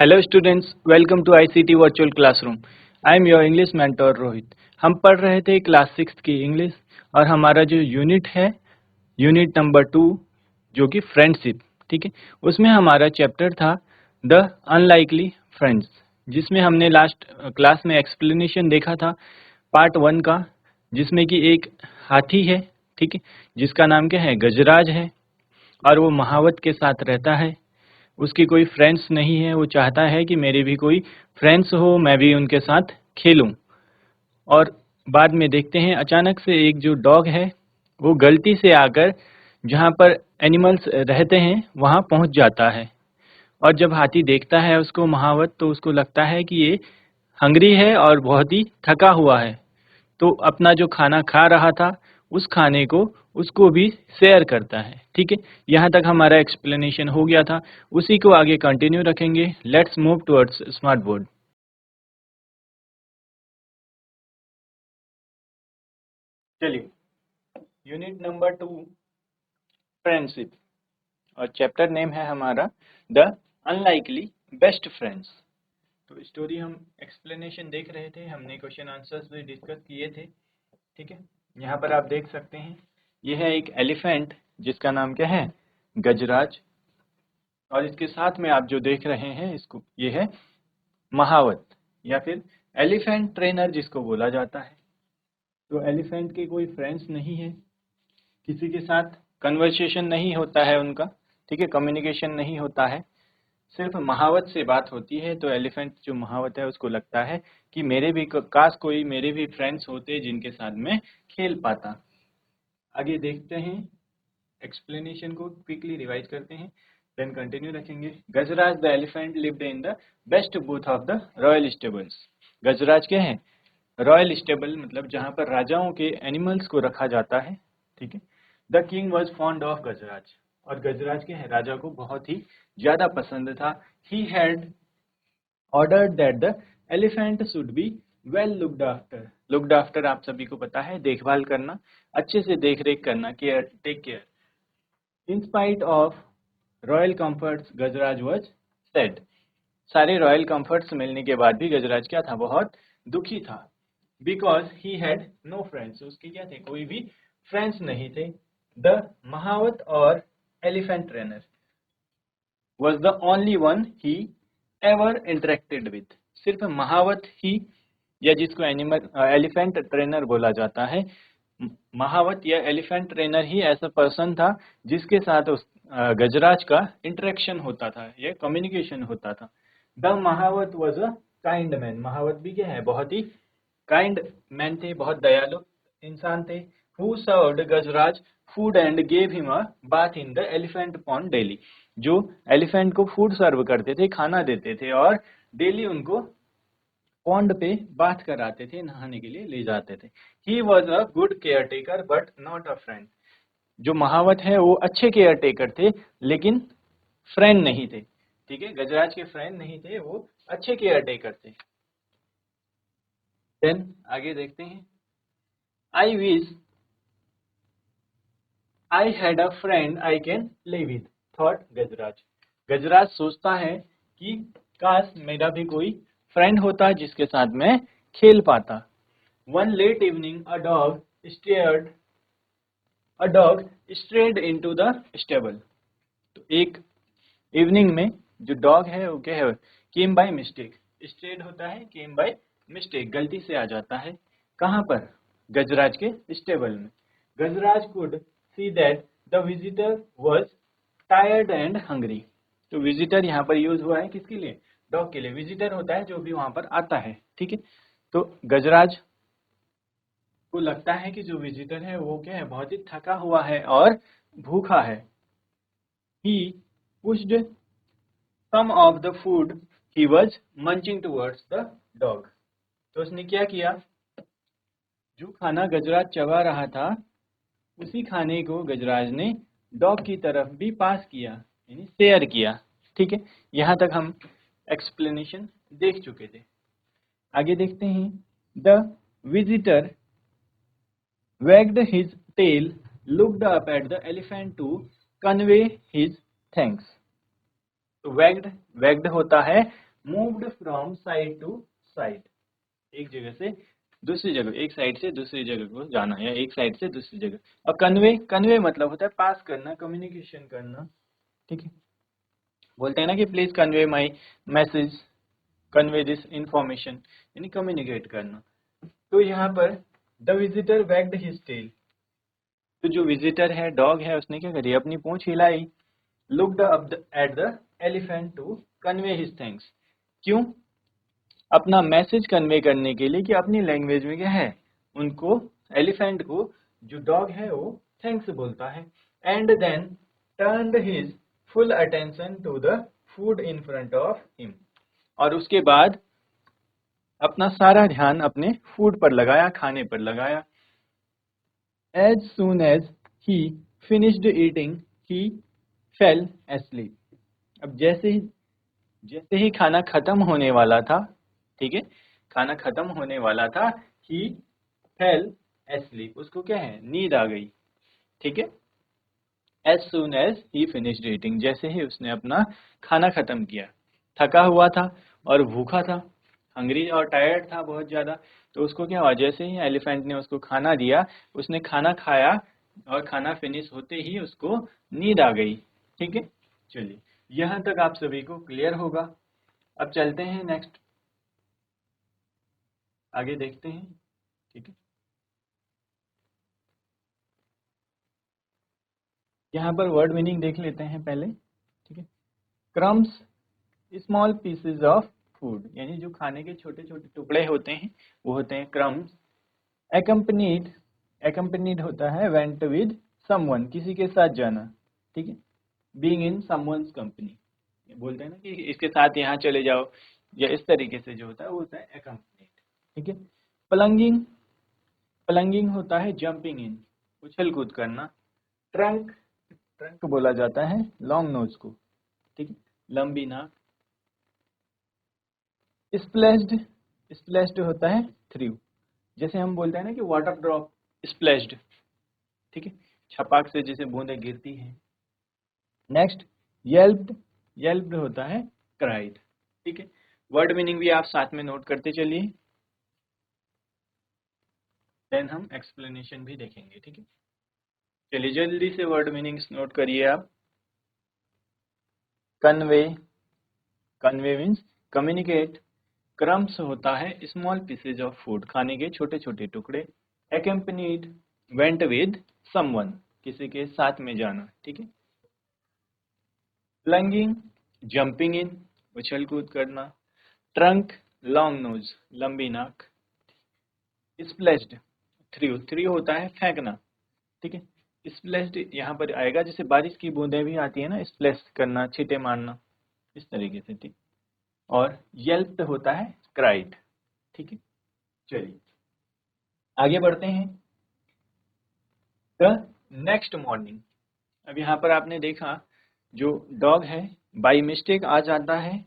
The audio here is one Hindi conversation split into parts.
Hello students, welcome to ICT virtual classroom. I am your English mentor Rohit. हम पढ़ रहे थे क्लास 6 की इंग्लिश और हमारा जो यूनिट है यूनिट नंबर 2 जो कि फ्रेंडशिप, ठीक है। उसमें हमारा चैप्टर था द अनलाइकली फ्रेंड्स, जिसमें हमने लास्ट क्लास में एक्सप्लेनेशन देखा था पार्ट 1 का, जिसमें कि एक हाथी है, ठीक है, जिसका नाम क्या है, गजराज है, और वो महावत के साथ रहता है। उसकी कोई फ्रेंड्स नहीं है, वो चाहता है कि मेरे भी कोई फ्रेंड्स हो, मैं भी उनके साथ खेलूं। और बाद में देखते हैं अचानक से एक जो डॉग है वो गलती से आकर जहाँ पर एनिमल्स रहते हैं वहाँ पहुँच जाता है। और जब हाथी देखता है उसको महावत, तो उसको लगता है कि ये हंग्री है और बहुत ही थका हुआ है, तो अपना जो खाना खा रहा था उस खाने को उसको भी शेयर करता है, ठीक है। यहाँ तक हमारा एक्सप्लेनेशन हो गया था, उसी को आगे कंटिन्यू रखेंगे। Let's move towards smart board. चलिए, यूनिट नंबर 2 फ्रेंडशिप, और चैप्टर नेम है हमारा द अनलाइकली बेस्ट फ्रेंड्स। तो स्टोरी हम एक्सप्लेनेशन देख रहे थे, हमने क्वेश्चन आंसर्स भी डिस्कस किए थे, ठीक है। यहाँ पर आप देख सकते हैं ये है एक एलिफेंट जिसका नाम क्या है, गजराज। और इसके साथ में आप जो देख रहे हैं इसको, ये है महावत या फिर एलिफेंट ट्रेनर जिसको बोला जाता है। तो एलिफेंट के कोई फ्रेंड्स नहीं है, किसी के साथ कन्वर्सेशन नहीं होता है उनका, ठीक है, कम्युनिकेशन नहीं होता है, सिर्फ महावत से बात होती है। तो एलिफेंट जो महावत है उसको लगता है कि मेरे भी काश कोई मेरे भी फ्रेंड्स होते जिनके साथ में खेल पाता। आगे देखते हैं, एक्सप्लेनेशन को क्विकली रिवाइज करते हैं, देन कंटिन्यू रखेंगे। Gajraj the elephant lived in the best booth of the royal stables. Gajraj क्या है, रॉयल स्टेबल मतलब जहाँ पर राजाओं के एनिमल्स को रखा जाता है, ठीक है। The king was fond of Gajraj, और गजराज के है राजा को बहुत ही ज्यादा पसंद था। He had ordered that the elephant should be well looked after. Looked after आप सभी को पता है, देखभाल करना, अच्छे से देख रेख करना, care, take care. In spite of royal comforts Gajraj was sad. सारे रॉयल कंफर्ट्स मिलने के बाद भी गजराज क्या था, बहुत दुखी था। Because he had no friends, उसके क्या थे, कोई भी फ्रेंड्स नहीं थे। द महावत और elephant trainer was the only one he ever interacted with. सिर्फ महावत ही, या जिसको एनिमल एलिफेंट ट्रेनर बोला जाता है, महावत या एलिफेंट ट्रेनर ही ऐसा पर्सन था जिसके साथ उस गजराज का इंटरेक्शन होता था, या कम्युनिकेशन होता था। द महावत वॉज अ काइंड मैन, महावत भी क्या है, बहुत ही काइंड मैन थे, बहुत दयालु इंसान थे। Who served Gajraj food and gave him a bath in the elephant pond daily. जो एलिफेंट को फूड सर्व करते थे, खाना देते थे, और डेली उनको पॉन्ड पे बाथ कराते थे, नहाने के लिए ले जाते थे। He was a good care taker but not a friend. जो महावत है वो अच्छे केयर टेकर थे लेकिन फ्रेंड नहीं थे, ठीक है, गजराज के फ्रेंड नहीं थे, वो अच्छे केयर टेकर थे। देन आगे देखते हैं। I wish I had a friend I can play with, thought Gajraj. Gajraj सोचता है कि काश मेरा भी कोई फ्रेंड होता जिसके साथ मैं खेल पाता। One let evening a dog strayed into the stable. तो एक इवनिंग में जो डॉग है वो क्या है, केम बाय मिस्टेक। स्ट्रेड होता है केम बाय मिस्टेक, गलती से आ जाता है कहाँ पर, गजराज के स्टेबल में। Gajraj could see that the visitor was tired and hungry. तो विजिटर यहाँ पर यूज हुआ है किसके लिए, डॉग के लिए। विजिटर होता है जो भी वहां पर आता है, ठीक है। तो गजराज को लगता है कि जो विजिटर है वो क्या है, बहुत ही थका हुआ है और भूखा है। ही pushed some of the food he was munching towards the dog। तो उसने क्या किया, जो खाना गजराज चबा रहा था उसी खाने को गजराज ने डॉग की तरफ भी पास किया, यानी शेयर किया, ठीक है। यहाँ तक हम एक्सप्लेनेशन देख चुके थे। आगे देखते हैं। The visitor wagged his tail, looked up at the elephant to convey his thanks। तो वैग्ड, वैग्ड होता है moved from side to side, एक जगह से दूसरी जगह, एक साइड से दूसरी जगह को जाना या एक साइड से दूसरी जगह। और कन्वे, कन्वे मतलब होता है पास करना, कम्युनिकेशन करना, ठीक है। बोलते हैं ना कि please convey my message, convey this information, यानी कम्युनिकेट करना। तो यहाँ पर the visitor wagged his tail, तो जो विजिटर है, डॉग है, उसने क्या करी, अपनी पूंछ हिलाई। Looked up at the elephant to convey his thanks, क्यों, अपना मैसेज कन्वे करने के लिए, कि अपनी लैंग्वेज में क्या है, उनको, एलिफेंट को, जो डॉग है वो थैंक्स बोलता है। And then turned his full attention to the food in front of him, और उसके बाद अपना सारा ध्यान अपने फूड पर लगाया, खाने पर लगाया। As soon as he finished eating he fell asleep, अब जैसे ही खाना खत्म होने वाला था, ठीक है, खाना खत्म होने वाला था, ही फेल एस्लीप, उसको क्या है, नींद आ गई, ठीक है। As soon as he finished eating, जैसे ही उसने अपना खाना खत्म किया, थका हुआ था और भूखा था, हंग्री और टायर्ड था बहुत ज्यादा, तो उसको क्या हुआ, जैसे ही एलिफेंट ने उसको खाना दिया, उसने खाना खाया और खाना फिनिश होते ही उसको नींद आ गई, ठीक है। चलिए, यहाँ तक आप सभी को क्लियर होगा। अब चलते हैं नेक्स्ट, आगे देखते हैं, ठीक है। यहाँ पर वर्ड मीनिंग देख लेते हैं पहले, ठीक है। Crumbs, small pieces of food, यानी जो खाने के छोटे छोटे टुकड़े होते हैं वो होते हैं क्रम्स। एक्कम्पनीड, एक्कम्पनीड होता है वेंट विद समवन, किसी के साथ जाना, ठीक है। बीइंग इन समवन्स कंपनी, बोलते हैं ना कि इसके साथ यहाँ चले जाओ, या इस तरीके से जो होता है वो होता है एक्कम्पनीड, ठीक है। प्लंगिंग, प्लंगिंग होता है जंपिंग इन, उछल कूद करना। ट्रंक, ट्रंक बोला जाता है लॉन्ग नोज को, ठीक है, लंबी नाक। स्प्लैश्ड, स्प्लैश्ड होता है थ्रू, जैसे हम बोलते हैं ना कि वाटर ड्रॉप स्प्लैश्ड, ठीक है, छपाक से जैसे बूंदें गिरती हैं। नेक्स्ट, येल्प्ड, येल्प्ड होता है क्राइड, ठीक है। वर्ड मीनिंग भी आप साथ में नोट करते चलिए, देन हम एक्सप्लेनेशन भी देखेंगे, ठीक है। चलिए जल्दी से वर्ड मीनिंग्स नोट करिए आप। Convey, convey means communicate. Crumbs होता है स्मॉल पीसेज ऑफ फूड, खाने के छोटे छोटे टुकड़े। एक्कम्पनीड, वेंट विद समवन, किसी के साथ में जाना, ठीक है। प्लंगिंग, जंपिंग इन, उछल कूद करना। ट्रंक, लॉन्ग नोज, लंबी नाक। स्प्लैश्ड, थ्रू, थ्रू होता है फेंकना, ठीक है। स्प्लैश्ड यहाँ पर आएगा, जैसे बारिश की बूंदें भी आती है ना, स्प्लैश करना, छींटे मारना, इस तरीके से, ठीक। और येल्प्ड होता है क्राइड, ठीक है। चलिए आगे बढ़ते हैं। द नेक्स्ट मॉर्निंग, अब यहाँ पर आपने देखा जो डॉग है बाई मिस्टेक आ जाता है,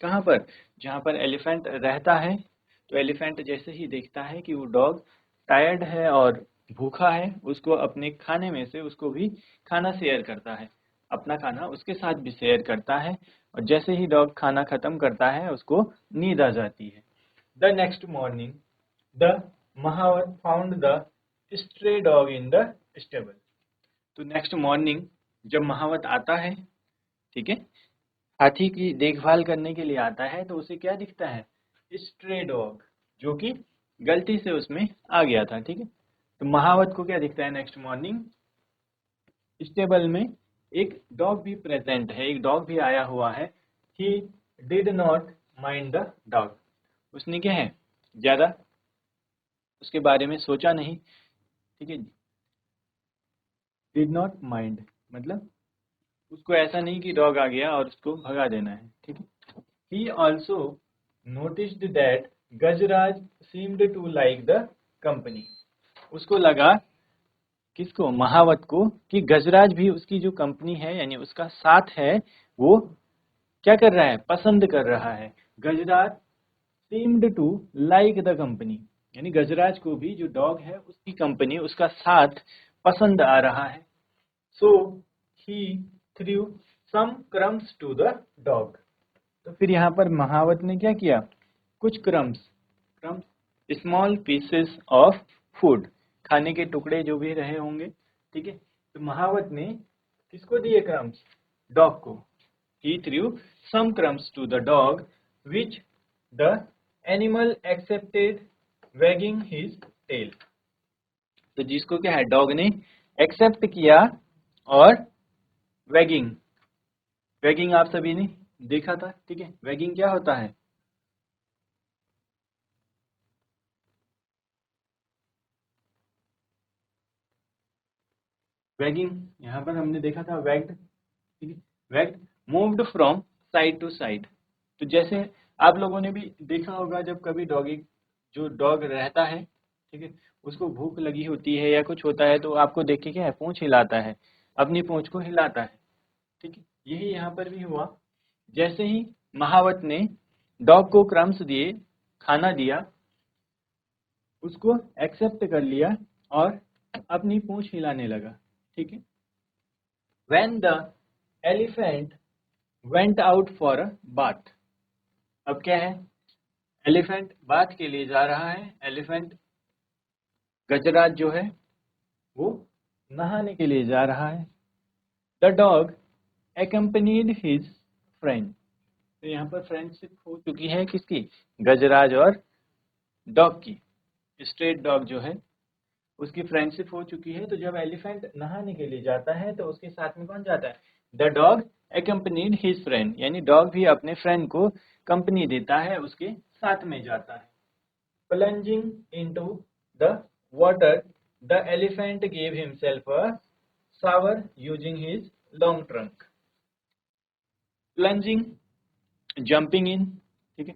कहाँ पर, जहाँ पर एलिफेंट रहता है। तो एलिफेंट जैसे ही देखता है कि वो डॉग टायर्ड है और भूखा है, उसको अपने खाने में से उसको भी खाना शेयर करता है, अपना खाना उसके साथ भी शेयर करता है। और जैसे ही डॉग खाना खत्म करता है, उसको नींद आ जाती है। The next morning the mahout found the stray dog in the stable, तो नेक्स्ट मॉर्निंग जब महावत आता है, ठीक है, हाथी की देखभाल करने के लिए आता है, तो उसे क्या दिखता है, स्ट्रे डॉग, जो कि गलती से उसमें आ गया था, ठीक है। तो महावत को क्या दिखता है नेक्स्ट मॉर्निंग, स्टेबल में एक डॉग भी प्रेजेंट है, एक डॉग भी आया हुआ है। He did not mind the dog, उसने क्या है, ज्यादा उसके बारे में सोचा नहीं, ठीक है। डिड नॉट माइंड मतलब उसको ऐसा नहीं कि डॉग आ गया और उसको भगा देना है, ठीक है। He also noticed that Gajraj seemed to like the company, उसको लगा, किसको, महावत को, कि गजराज भी उसकी जो कंपनी है, यानी उसका साथ है, वो क्या कर रहा है, पसंद कर रहा है। Gajraj seemed to like the company, यानी गजराज को भी जो डॉग है उसकी कंपनी, उसका साथ पसंद आ रहा है। सो ही through some crumbs to the dog, तो फिर यहाँ पर महावत ने क्या किया, कुछ crumbs crumbs small pieces of food, खाने के टुकड़े जो भी रहे होंगे, ठीक है। तो महावत ने किसको दिए क्रम्स, डॉग को। He threw some crumbs to the dog which the animal accepted wagging his tail. तो जिसको क्या है, डॉग ने एक्सेप्ट किया और वैगिंग, वैगिंग आप सभी ने देखा था, ठीक है। वैगिंग क्या होता है, वैगिंग यहाँ पर हमने देखा था वैग्ड, ठीक है। Wagged moved from side to side. तो जैसे आप लोगों ने भी देखा होगा जब कभी डॉगी, जो डॉग रहता है, ठीक है, उसको भूख लगी होती है या कुछ होता है तो आपको देख के क्या है, पूंछ हिलाता है, अपनी पूंछ को हिलाता है, ठीक है। यही यहाँ पर भी हुआ। जैसे ही महावत ने डॉग को क्रम्स दिए, खाना दिया, उसको एक्सेप्ट कर लिया और अपनी पूंछ हिलाने लगा, ठीक है। When the elephant went out for a bath, अब क्या है, एलिफेंट बाथ के लिए जा रहा है। एलिफेंट गजराज जो है वो नहाने के लिए जा रहा है। The dog accompanied his friend, तो यहाँ पर फ्रेंडशिप हो चुकी है किसकी, गजराज और डॉग की। स्ट्रेट डॉग जो है उसकी फ्रेंडशिप हो चुकी है। तो जब एलिफेंट नहाने के लिए जाता है तो उसके साथ में कौन जाता है, the dog accompanied his friend, यानी डॉग भी अपने फ्रेंड को कंपनी देता है, उसके साथ में जाता है। Plunging into the water, the elephant gave himself a shower using his long trunk। Plunging, jumping इन, ठीक है।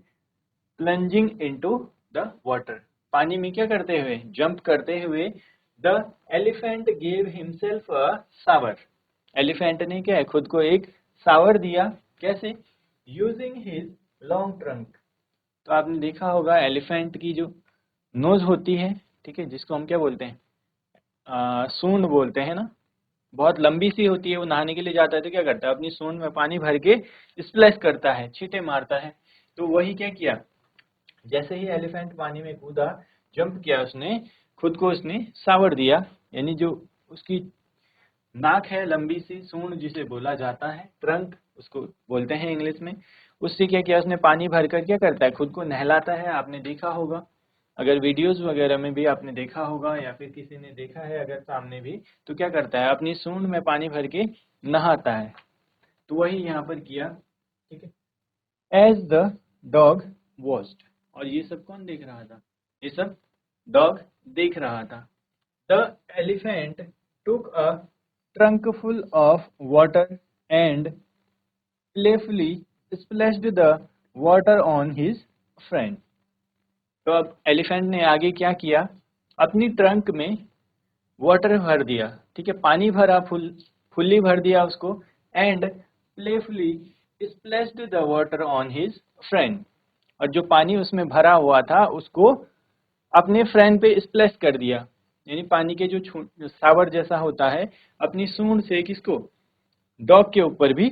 प्लंजिंग इनटू द वाटर, पानी में क्या करते हुए, जंप करते हुए। The elephant gave himself a shower, elephant ने क्या है, खुद को एक शावर दिया। कैसे, यूजिंग हिज लॉन्ग ट्रंक। तो आपने देखा होगा एलिफेंट की जो नोज होती है, ठीक है, जिसको हम क्या बोलते हैं, सूंड बोलते हैं ना, बहुत लंबी सी होती है। वो नहाने के लिए जाता है तो क्या करता है, अपनी सूंड में पानी भर के स्प्लैश करता है, छींटे मारता है। तो वही क्या किया, जैसे ही एलिफेंट पानी में कूदा, जंप किया, उसने खुद को उसने शावर दिया, यानी जो उसकी नाक है लंबी सी, सूंड जिसे बोला जाता है, ट्रंक उसको बोलते हैं इंग्लिश में, उससे क्या किया, उसने पानी भरकर क्या करता है, खुद को नहलाता है। आपने देखा होगा, अगर वीडियोस वगैरह में भी आपने देखा होगा या फिर किसी ने देखा है अगर सामने भी, तो क्या करता है, अपनी सूंड में पानी भर के नहाता है। तो वही यहाँ पर किया, ठीक है। एज द डॉग वॉच्ड, और ये सब कौन देख रहा था, ये सब डॉग देख रहा था। The elephant took a trunk full of water and playfully splashed the water on his friend। तो अब एलिफेंट ने आगे क्या किया, अपनी ट्रंक में वाटर भर दिया, ठीक है, पानी भरा, फुल्ली भर दिया उसको। And playfully splashed the water on his friend, और जो पानी उसमें भरा हुआ था उसको अपने फ्रेंड पे स्प्लैश कर दिया, यानी पानी के जो शावर जैसा होता है, अपनी सूंड से किसको, डॉग के ऊपर भी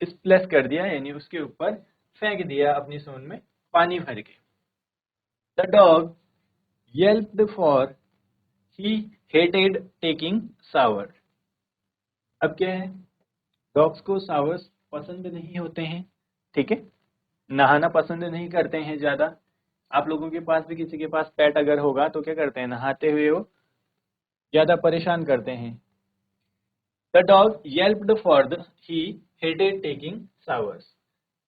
स्प्लैश कर दिया, यानी उसके ऊपर फेंक दिया अपनी सूंड में पानी भर के। The dog yelped for he hated taking shower. अब क्या है, डॉग्स को शावर्स पसंद नहीं होते हैं, ठीक है, नहाना पसंद नहीं करते हैं ज्यादा। आप लोगों के पास भी किसी के पास पेट अगर होगा तो क्या करते हैं, नहाते हुए वो ज्यादा परेशान करते हैं। The dog yelped for the he hated taking showers.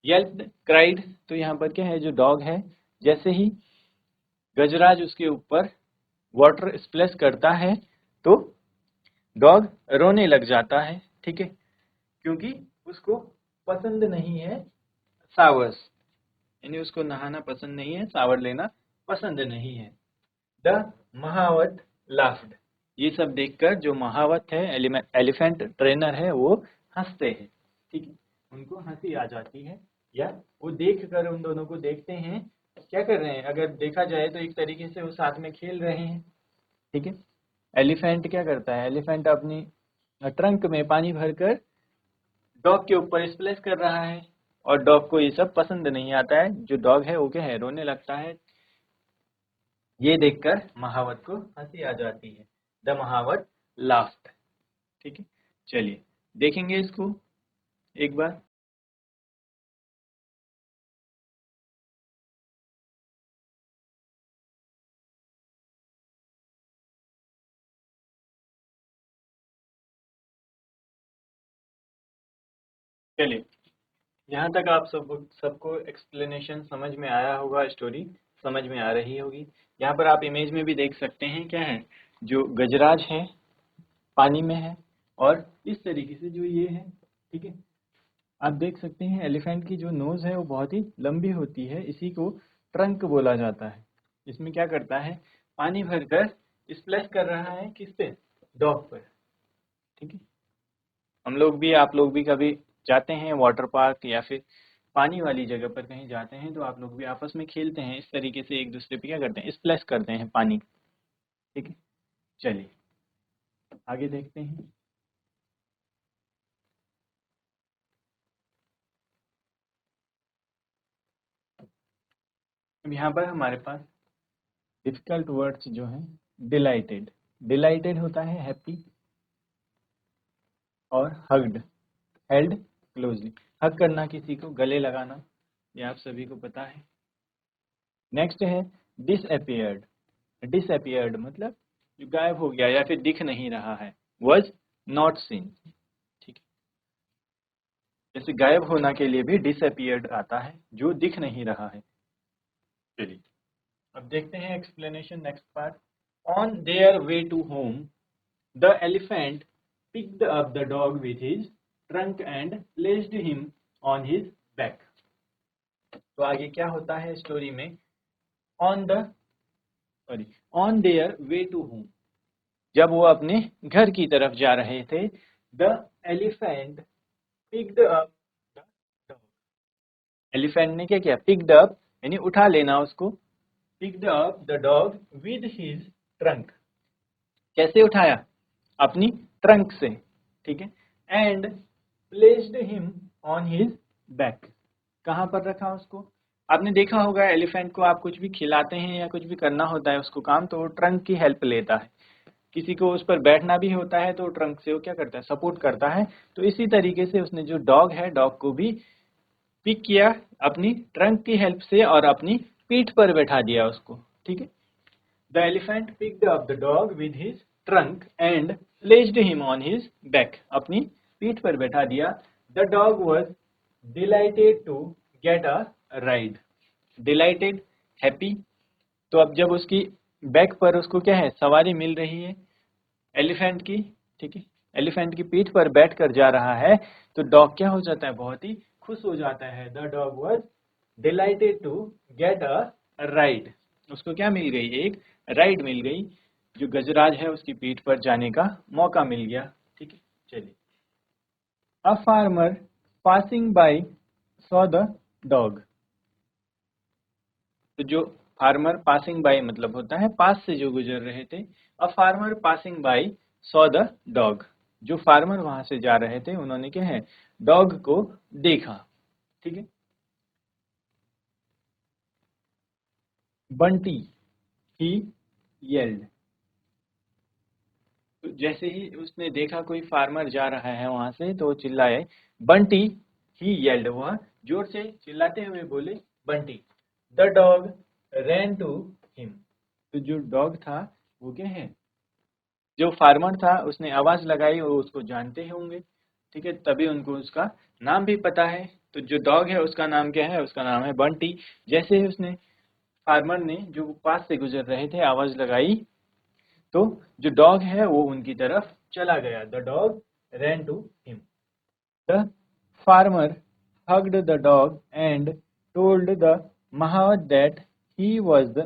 Yelped, cried, तो यहाँ पर क्या है, जो डॉग है, जैसे ही गजराज उसके ऊपर वाटर स्प्लैश करता है तो डॉग रोने लग जाता है, ठीक है, क्योंकि उसको पसंद नहीं है शावर्स, यानी उसको नहाना पसंद नहीं है, शावर लेना पसंद नहीं है। द महावत लाफ्ड, ये सब देखकर जो महावत है, एलिफेंट ट्रेनर है, वो हंसते हैं, ठीक है, उनको हंसी आ जाती है, या वो देख कर, उन दोनों को देखते हैं, क्या कर रहे हैं, अगर देखा जाए तो एक तरीके से वो साथ में खेल रहे हैं, ठीक है। एलिफेंट क्या करता है, एलिफेंट अपनी ट्रंक में पानी भरकर डॉग के ऊपर स्प्लैश कर रहा है, और डॉग को ये सब पसंद नहीं आता है। जो डॉग है वो क्या है, रोने लगता है। ये देखकर महावत को हंसी आ जाती है। द महावत लाफ्ड। ठीक है, चलिए देखेंगे इसको एक बार। चलिए, यहाँ तक आप सबको एक्सप्लेनेशन समझ में आया होगा, स्टोरी समझ में आ रही होगी। यहाँ पर आप इमेज में भी देख सकते हैं क्या है, जो गजराज है पानी में है, और इस तरीके से जो ये है, ठीक है, आप देख सकते हैं एलिफेंट की जो नोज है वो बहुत ही लंबी होती है, इसी को ट्रंक बोला जाता है। इसमें क्या करता है, पानी भरकर स्प्लैश कर रहा है किस पे, डॉग पर। ठीक है, हम लोग भी, आप लोग भी कभी जाते हैं वाटर पार्क या फिर पानी वाली जगह पर कहीं जाते हैं तो आप लोग भी आपस में खेलते हैं इस तरीके से, एक दूसरे पे क्या करते हैं, स्प्लैश करते हैं पानी। ठीक है, चलिए आगे देखते हैं। अब यहाँ पर हमारे पास डिफिकल्ट वर्ड्स जो हैं, डिलाइटेड। डिलाइटेड होता है हैप्पी, और हग्ड, हेल्ड क्लोजली। हग करना, किसी को गले लगाना, ये आप सभी को पता है। नेक्स्ट है डिसअपियर्ड। डिसअपियर्ड मतलब जो गायब हो गया या फिर दिख नहीं रहा है। Was not seen. ठीक है, जैसे गायब होना के लिए भी डिसअपियर्ड आता है, जो दिख नहीं रहा है। चलिए अब देखते हैं explanation, next part. On their way to home the elephant picked up the dog with his trunk and placed him on his back। तो आगे क्या होता है स्टोरी में, on the sorry on their way to home, जब वो अपने घर की तरफ जा रहे थे, the elephant picked up the dog. Elephant ने क्या किया, पिक्ड अप यानी उठा लेना उसको, picked up the dog with his trunk. कैसे उठाया, अपनी ट्रंक से। ठीक है, and placed him on his back. कहाँ पर रखा उसको, आपने देखा होगा एलिफेंट को आप कुछ भी खिलाते हैं या कुछ भी करना होता है उसको काम, तो वो ट्रंक की हेल्प लेता है। किसी को उस पर बैठना भी होता है तो ट्रंक से वो क्या करता है, सपोर्ट करता है। तो इसी तरीके से उसने जो डॉग है, डॉग को भी पिक किया अपनी ट्रंक की हेल्प से और अपनी पीठ पर बैठा दिया उसको। ठीक है, the elephant picked up the dog with his trunk and placed him on his back. अपनी पीठ पर बैठा दिया। The dog was delighted to get a ride. Delighted, happy. तो अब जब उसकी बैक पर उसको क्या है, सवारी मिल रही है एलिफेंट की। ठीक है, एलिफेंट की पीठ पर बैठ कर जा रहा है, तो डॉग क्या हो जाता है, बहुत ही खुश हो जाता है। The dog was delighted to get a ride. उसको क्या मिल गई, एक राइड मिल गई, जो गजराज है उसकी पीठ पर जाने का मौका मिल गया। ठीक है, चलिए। अ farmer passing by saw the dog. तो जो फार्मर पासिंग बाय मतलब होता है पास से जो गुजर रहे थे। अ farmer passing by saw the dog. जो फार्मर वहां से जा रहे थे उन्होंने क्या है, डॉग को देखा। ठीक है, बंटी ही येल्ड। तो जैसे ही उसने देखा कोई फार्मर जा रहा है वहां से, तो वो चिल्लाए, बंटी ही येल्ड। वह जोर से चिल्लाते हुए बोले, Bunty. The dog ran to him. तो जो डॉग था वो क्या है, जो फार्मर था उसने आवाज लगाई, वो उसको जानते होंगे। ठीक है, तभी उनको उसका नाम भी पता है। तो जो डॉग है उसका नाम क्या है, उसका नाम है बंटी। जैसे ही उसने, फार्मर ने जो पास से गुजर रहे थे आवाज लगाई, तो जो डॉग है वो उनकी तरफ चला गया। The dog ran to him. The farmer hugged the dog and told the Mahawat that he was the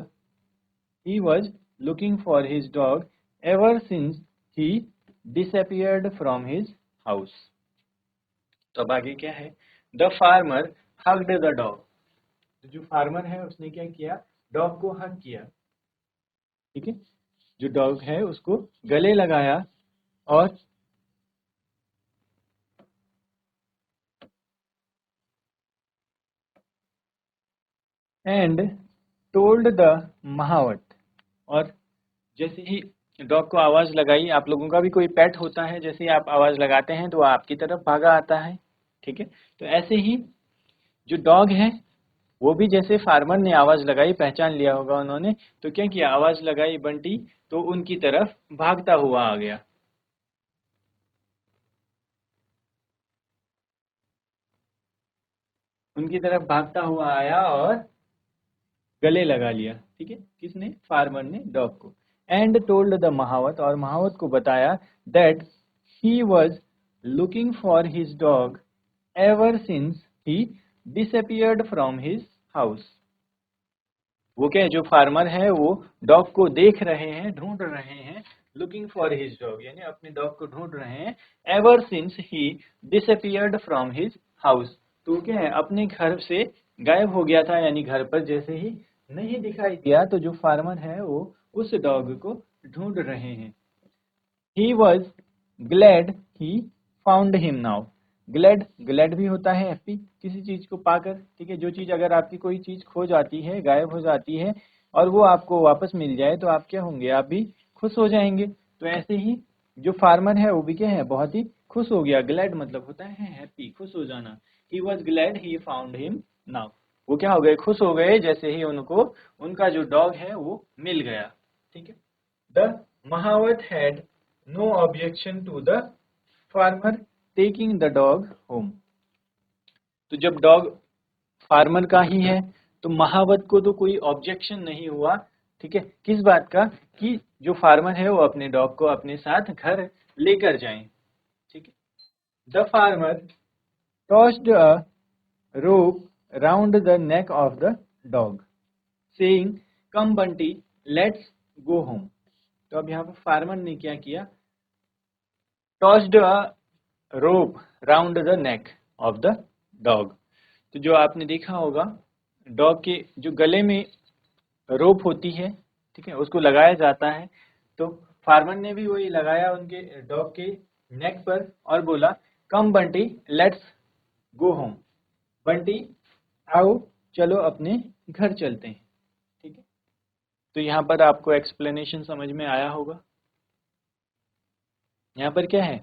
he was looking for his dog ever since he disappeared from his house। तो अब आगे क्या है, the farmer hugged the dog. तो जो फार्मर है उसने क्या किया, डॉग को हग किया। ठीक है, जो डॉग है उसको गले लगाया, और एंड टोल्ड द महावत, और जैसे ही डॉग को आवाज लगाई, आप लोगों का भी कोई पेट होता है, जैसे ही आप आवाज लगाते हैं तो वो आपकी तरफ भागा आता है, ठीक है। तो ऐसे ही जो डॉग है वो भी जैसे फार्मर ने आवाज लगाई, पहचान लिया होगा उन्होंने, तो क्या किया, आवाज लगाई बंटी, तो उनकी तरफ भागता हुआ आ गया। उनकी तरफ भागता हुआ आया और गले लगा लिया, ठीक है, किसने, फार्मर ने डॉग को। एंड टोल्ड द महावत, और महावत को बताया that he was looking for his dog ever since he disappeared from his house. वो क्या है, जो फार्मर है वो डॉग को देख रहे हैं, ढूंढ रहे हैं, लुकिंग फॉर हिज डॉग यानी अपने डॉग को ढूंढ रहे हैं, ever since he disappeared from his house. तो क्या है, अपने घर से गायब हो गया था, यानी घर पर जैसे ही नहीं दिखाई दिया, तो जो फार्मर है वो उस डॉग को ढूंढ रहे हैं। He was glad he found him now. Glad, glad भी होता है हैप्पी किसी चीज को पाकर, ठीक है। जो चीज, अगर आपकी कोई चीज खो जाती है, गायब हो जाती है, और वो आपको वापस मिल जाए, तो आप क्या होंगे, आप भी खुश हो जाएंगे। तो ऐसे ही जो फार्मर है वो भी क्या है, बहुत ही खुश हो गया। ग्लैड मतलब होता है हैप्पी, खुश हो जाना। He was glad he found him now. वो क्या हो गए, खुश हो गए जैसे ही उनको उनका जो डॉग है वो मिल गया, ठीक है। द महावत had no objection to the farmer taking the dog home। तो जब डॉग फार्मर का ही है, तो महावत को तो कोई ऑब्जेक्शन नहीं हुआ, ठीक है, किस बात का, कि जो फार्मर है वो अपने डॉग को अपने साथ घर लेकर जाए, ठीक है। The farmer tossed a rope round the neck of the dog saying come Bunty let's go home. तो अब यहाँ पर फार्मर ने क्या किया, tossed a rope round the neck of the dog. तो जो आपने देखा होगा, डॉग के जो गले में रोप होती है, ठीक है, उसको लगाया जाता है। तो फार्मर ने भी वही लगाया उनके डॉग के नेक पर और बोला, come Bunty let's go home. Bunty आओ, चलो अपने घर चलते हैं, ठीक है। तो यहाँ पर आपको एक्सप्लेनेशन समझ में आया होगा। यहाँ पर क्या है,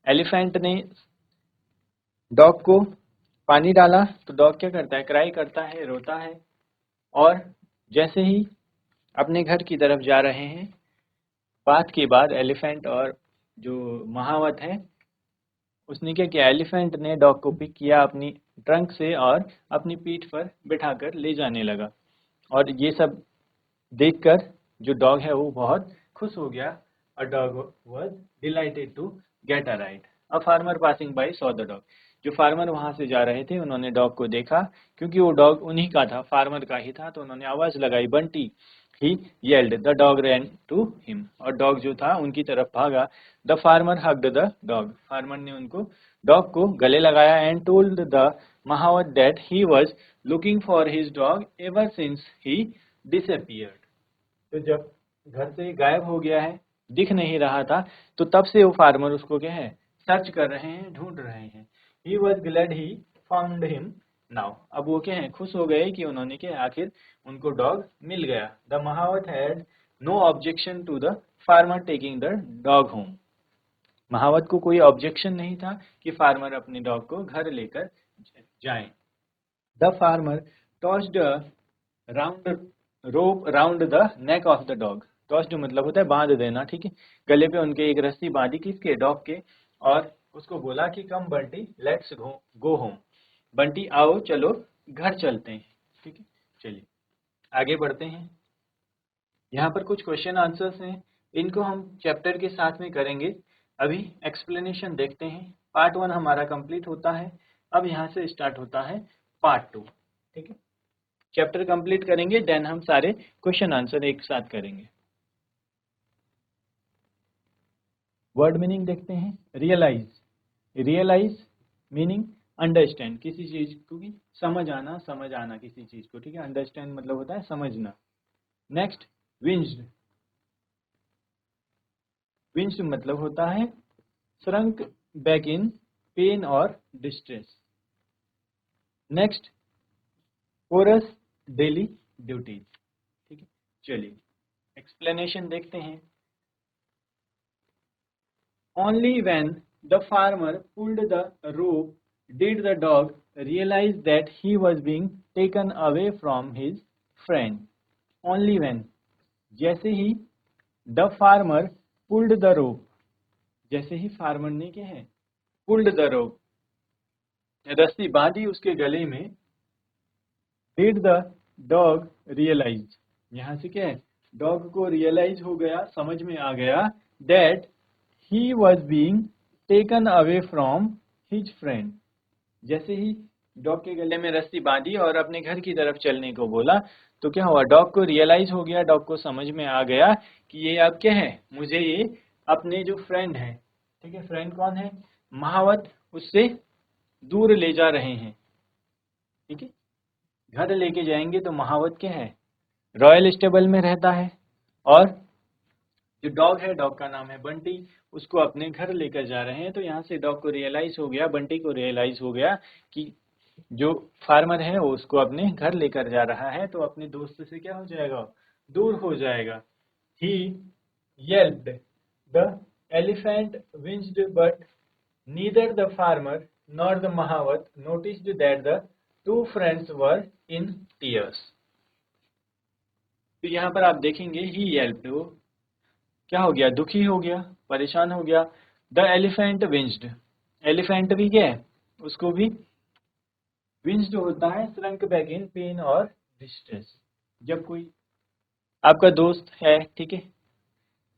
एलिफेंट ने डॉग को पानी डाला, तो डॉग क्या करता है, क्राई करता है, रोता है, और जैसे ही अपने घर की तरफ जा रहे हैं, बात के बाद एलिफेंट और जो महावत है उसने क्या किया, एलिफेंट ने डॉग को पिक किया अपनी ट्रंक से और अपनी पीठ पर बिठाकर ले जाने लगा। और ये सब देखकर जो डॉग है वो बहुत खुश हो गया। A dog was delighted to get a ride. A farmer passing by saw the dog. जो फार्मर वहां से जा रहे थे उन्होंने डॉग को देखा, क्योंकि वो डॉग उन्हीं का था, फार्मर का ही था, तो उन्होंने आवाज लगाई, Bunty. He yelled, the dog ran to him, और डॉग जो था उनकी तरफ भागा। The farmer hugged the dog, farmer ने उनको डॉग को गले लगाया। And told the mahout that he was looking for his dog ever since he disappeared. तो जब घर से गायब हो गया है, दिख नहीं रहा था, तो तब से वो फार्मर उसको क्या है, सर्च कर रहे हैं, ढूंढ रहे हैं। He was glad he found him now. अब वो क्या है, खुश हो गए कि उन्होंने क्या, आखिर उनको डॉग मिल गया। The mahout had no objection to the farmer taking the dog home. महावत को कोई ऑब्जेक्शन नहीं था कि फार्मर अपने डॉग को घर लेकर जाएं। The farmer tossed round rope round the neck of the dog. Tossed मतलब होता है बांध देना, ठीक है। गले पे उनके एक रस्सी बांधी किसके, डॉग के, और उसको बोला कि come Bunty let's go home. Bunty आओ, चलो घर चलते हैं, ठीक है। चलिए आगे बढ़ते हैं। यहाँ पर कुछ क्वेश्चन आंसर्स हैं, इनको हम चैप्टर के साथ में करेंगे। अभी एक्सप्लेनेशन देखते हैं। पार्ट 1 हमारा कंप्लीट होता है, अब यहाँ से स्टार्ट होता है पार्ट 2, ठीक है। चैप्टर कंप्लीट करेंगे, देन हम सारे क्वेश्चन आंसर एक साथ करेंगे। वर्ड मीनिंग देखते हैं। रियलाइज, रियलाइज मीनिंग अंडरस्टैंड, किसी चीज को की समझ आना किसी चीज को, ठीक है। अंडरस्टैंड मतलब होता है समझना। नेक्स्ट, विंज्ड, विंज्ड मतलब होता है श्रंक बैक इन पेन और distress. Next, chorus daily duties. ठीक है, चलिए एक्सप्लेनेशन देखते हैं। Only when the farmer pulled the rope did the dog realize that he was being taken away from his friend. Only when, जैसे ही the farmer pulled the rope, जैसे ही फार्मर ने क्या है pulled the rope, रस्सी बांधी उसके गले में, did the dog realize, यहाँ से क्या है डॉग को रियलाइज हो गया, समझ में आ गया that he was being taken away from his friend। जैसे ही डॉग के गले में रस्सी बांधी और अपने घर की तरफ चलने को बोला तो क्या हुआ, डॉग को रियलाइज हो गया, डॉग को समझ में आ गया कि ये अब क्या है, मुझे ये अपने जो फ्रेंड है, ठीक है, फ्रेंड कौन है, महावत, उससे दूर ले जा रहे हैं। ठीक है, घर लेके जाएंगे तो महावत क्या है, रॉयल स्टेबल में रहता है, और जो डॉग है, डॉग का नाम है बंटी, उसको अपने घर लेकर जा रहे हैं। तो यहाँ से डॉग को रियलाइज हो गया, बंटी को रियलाइज हो गया कि जो फार्मर है वो उसको अपने घर लेकर जा रहा है, तो अपने दोस्त से क्या हो जाएगा, दूर हो जाएगा। ही yelped, the elephant winced, but neither the farmer nor the Mahavat noticed that the two friends were in tears। तो यहाँ पर आप देखेंगे ही yelped, वो क्या हो गया, दुखी हो गया, परेशान हो गया। द एलिफेंट विंस्ड, एलिफेंट भी क्या है, उसको भी विंस्ड होता है, श्रंक बैक इन पेन और डिस्ट्रेस। जब कोई आपका दोस्त है, ठीक है,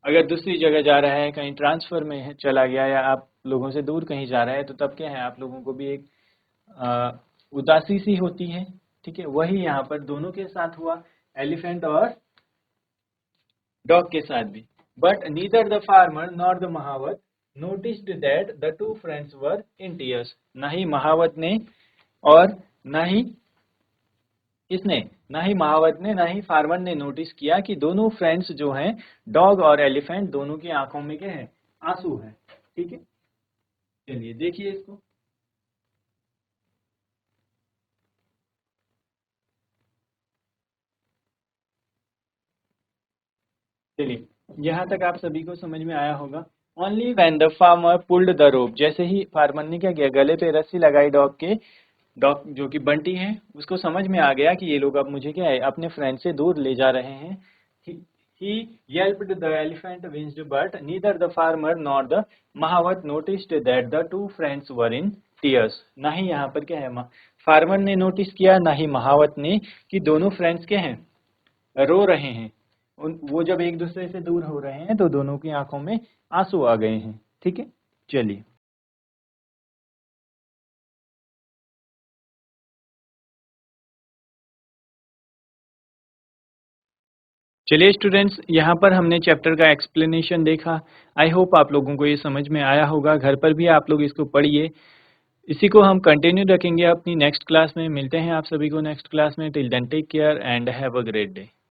अगर दूसरी जगह जा रहा है, कहीं ट्रांसफर में है, चला गया, या आप लोगों से दूर कहीं जा रहा है, तो तब क्या है, आप लोगों को भी एक उदासी सी होती है। ठीक है, वही यहाँ पर दोनों के साथ हुआ, एलिफेंट और डॉग के साथ भी। But neither the farmer nor the Mahavat noticed that the two friends were in tears। ना ही महावत ने और ना ही किसने, ना ही महावत ने, ना ही फार्मर ने नोटिस किया कि दोनों फ्रेंड्स जो हैं, डॉग और एलिफेंट, दोनों की आंखों में क्या है, आंसू है। ठीक है, चलिए देखिए इसको। चलिए यहाँ तक आप सभी को समझ में आया होगा। Only when the farmer pulled the rope, जैसे ही फार्मर ने क्या किया, गले पे रस्सी लगाई डॉग के, डॉग जो कि बंटी है, उसको समझ में आ गया कि ये लोग अब मुझे क्या है, अपने फ्रेंड से दूर ले जा रहे हैं। He yelped, the elephant winced, but neither the farmer nor the Mahavat noticed that the two friends were in tears। ना ही यहाँ पर क्या है, फार्मर ने नोटिस किया, ना ही महावत ने, कि दोनों फ्रेंड्स क्या हैं, रो रहे हैं। वो जब एक दूसरे से दूर हो रहे हैं तो दोनों की आंखों में आंसू आ गए हैं। ठीक है, चलिए चलिए स्टूडेंट्स, यहाँ पर हमने चैप्टर का एक्सप्लेनेशन देखा। आई होप आप लोगों को ये समझ में आया होगा। घर पर भी आप लोग इसको पढ़िए। इसी को हम कंटिन्यू रखेंगे अपनी नेक्स्ट क्लास में। मिलते हैं आप सभी को नेक्स्ट क्लास में। Till then take care and have a great day.